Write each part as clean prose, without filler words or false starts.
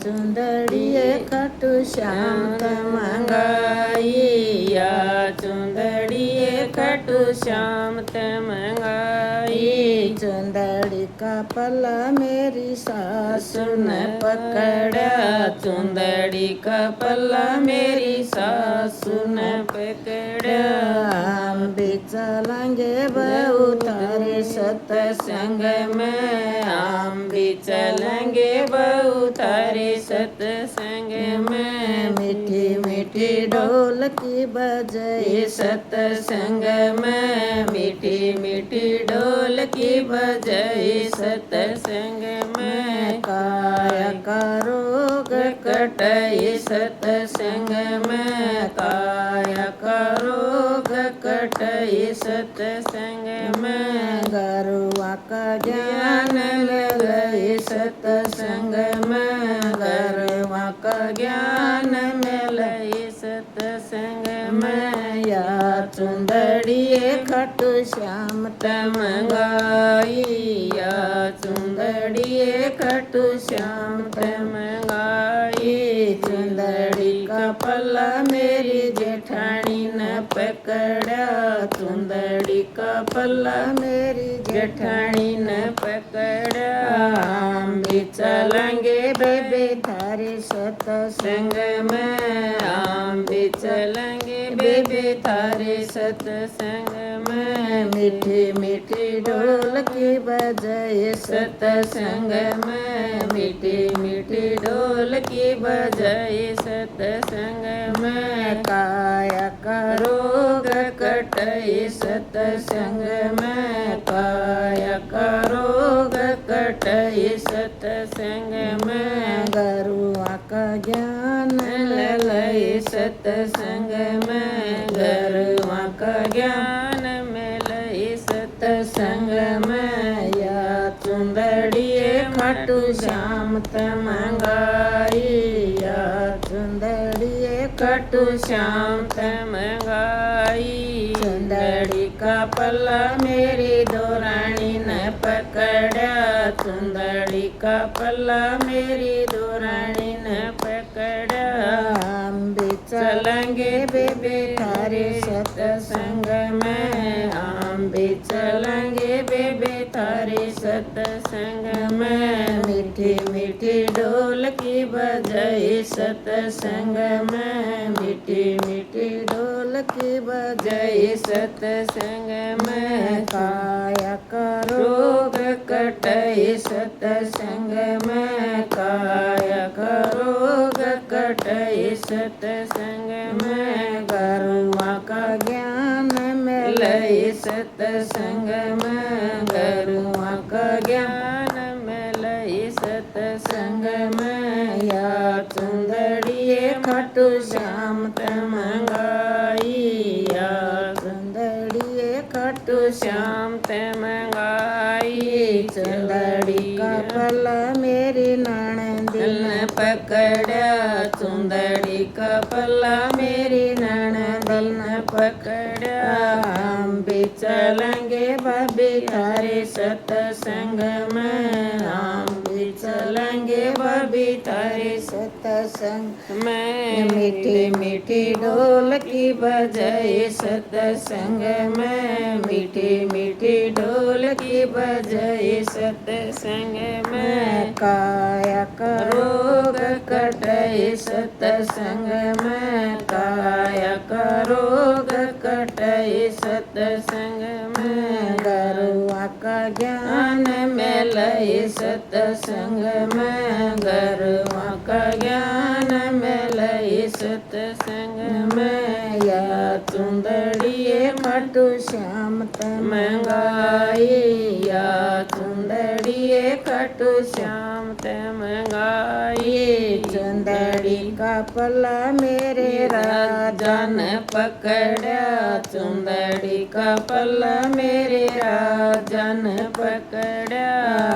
चुंदड़िए खटू श्याम ते मंगाई, या चुंदड़िए खटू श्याम ते मंगाई। चुंदड़ी का पल्ला मेरी सासु ने पकड़ा, चुंदड़ी का पल्ला मेरी सासु ने पकड़ा। हम भी चलेंगे बहू तारे सत्संग में, हम भी चलेंगे बहू तारे सत्संग में। मीठी मीठी ढोल की बजाई सत्संग में, मीठी मीठी ढोल की बजाई सत्संग में। काया का रोग कटाई सत्संग में, काया का रोग कटाई सत्संग में। गरुआ का ज्ञान मिल गई सत्संग में, गरुआ का ज्ञान मिल गई सत्संग में। या चुंदड़िए खटू श्याम ते मंगाई, या चुंदड़िए खटू श्याम ते मंगाई। चुंदड़ी का पल्ला मेरी जेठानी ने पकड़ा, चुंदड़ी का पल्ला मेरी जेठानी ने पकड़ा। हम भी चलेंगे बेबे थारे सत्संग में, हम भी चलेंगे बेबे थारे सत्संग में। मीठी मीठी ढोल की बजाए सत्संग में, मीठी मीठी ढोल की बजाए सत्संग में। काया का रोग कटाई सत्संग में, काया का रोग कटाई सत्संग में। गरुआ का ज्ञान ललई सत्संग में, गरुआ का ज्ञान मिलई सत्संग में। या चुंदड़िए खटू श्याम ते मंगाई, या चुंदड़िए खटू श्याम ते मंगाई। चुंदड़ी का पल्ला मेरी दोरानी ने पकड़ा, चुंदड़ी का पल्ला मेरी दोरानी ने पकड़ा। हम भी चलेंगे बेबे थारे सत्संग में, हम भी चलेंगे बेबे थारे सत्संग में। मीठी मीठी ढोल की बजाई सत्संग में, मीठी मीठी ढोल की बजाई सत्संग में। काया का रोग कटाई सत्संग में, काया का रोग कटाई सत्संग में। गरुआ का ज्ञान में लई सत्संग में, गरुआ का ज्ञान मिलई सत्संग में। या चुंदड़िए खटू श्याम ते मंगाई, या चुंदड़िए खटू श्याम ते मंगाई। चुंदड़ी का पल्ला मेरी ननदिल ने पकड़ा, चुंदड़ी का पल्ला मेरी ननदिल ने पकड़ा। हम भी चलेंगे भाभी थारे सत्संग में, हम भी चलेंगे भाभी थारे सत्संग में। मीठी मीठी ढोल की बजाए सत्संग में, मीठी मीठी ढोल की बजाए सत्संग में। काया का रोग कटाई सत्संग में, काया का रोग कटाई सत्संग में। गरुआ का ज्ञान मिलई सत्संग में, गरुआ का ज्ञान मिलई सत्संग में। या चुंदड़िए खटू श्याम ते मंगाई, या चुंदड़िए खटू श्याम ते मंगाई। चुंदड़ी का पल्ला मेरे राजा ने पकड़ा, चुंदड़ी का पल्ला मेरे राजा ने पकड़ा।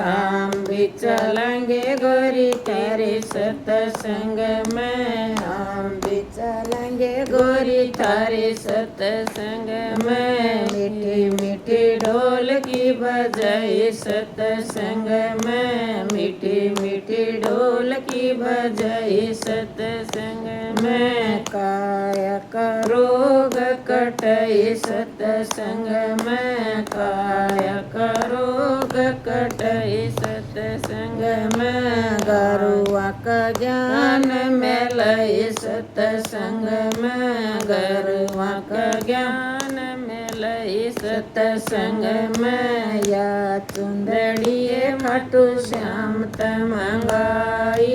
हम भी भी चलेंगे गोरी तेरे सत्संग में, हम भी चलेंगे गोरी तारे सत्संग में। मीठी मीठी ढोल की बजाई सत्संग में, मीठी मीठी ढोल की बजाई सत्संग में। काया का रोग कटाई सत्संग में, काया का रोग कटाई सत्संग में। गरुआ का ज्ञान मिलाई सत्संग में, गरुआ का ज्ञान मिलाई सत्संग में। या चुंदड़िए खाटू श्याम तमंगाई,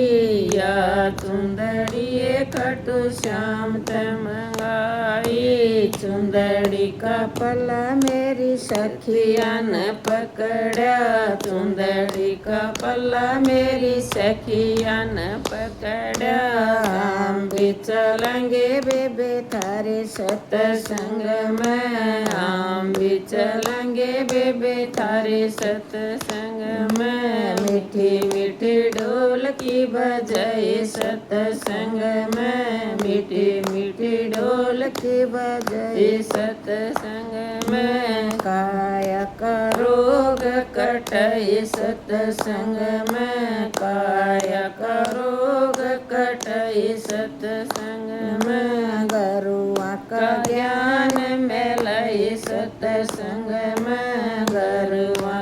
या चुंदड़िए खाटू श्याम तमंगाई। चुंदड़ी का पल्ला मेरी सखिया न पकड़ा, चुंदड़ी का पल्ला मेरी सखिया न पकड़ा। हम भी चलेंगे बेबे थारे सत्संग में, हम भी चलेंगे बेबे थारे सत्संग में। मीठी मीठी ढोल की बजाई सत्संग में, मीठी मीठी ढोल की बजाई सत्संग में। काया का रोग कटाई सत्संग में, काया का रोग कटाई सत्संग में। गरुआ का ज्ञान मिलाई सत्संग में, गरुआ